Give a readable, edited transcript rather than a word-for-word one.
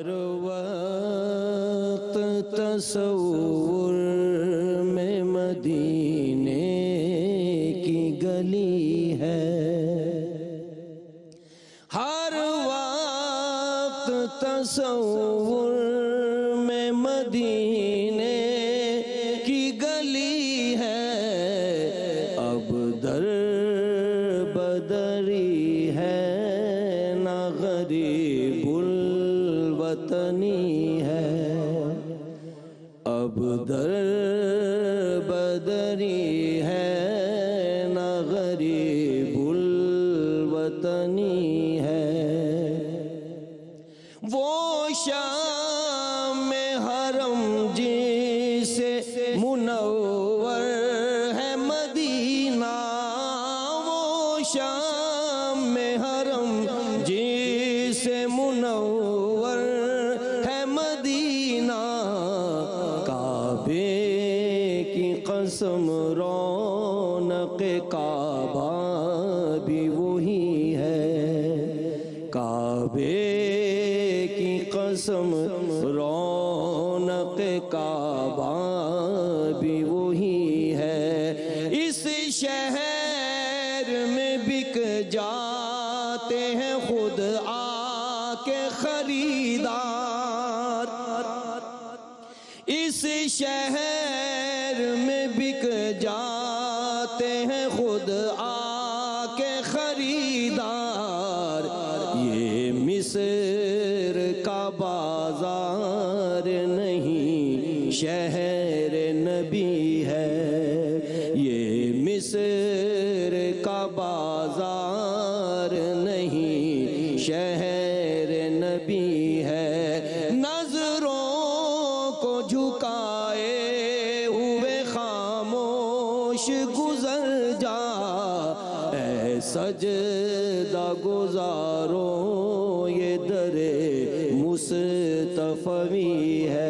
ہر وقت تصور میں مدینے کی گلی ہے، ہر وقت تصور میں مدینے کی گلی ہے، اب در بدری ہے نہ غریب الوطنی ہے، اب در بدری ہے نہ غریب الوطنی ہے۔ وہ شام حرم جسے منور ہے مدینہ، وہ شام حرم جسے منور ہے مدینہ، کعبے کی قسم رونق کعبہ بھی وہی ہے، کعبے کی قسم رونق کعبہ بھی وہی ہے۔ اس شہر میں بک جاتے ہیں خود آ کے خریدار، اس شہر میں بک جاتے ہیں خود آ کے خریدار، یہ مصر کا بازار نہیں شہر نبی ہے، یہ مصر کا بازار نہیں شہر نبی ہے۔ نظروں کو جھکائے ہوئے خاموش گزر جا، اے سجدہ گزارو یہ در مصطفی ہے۔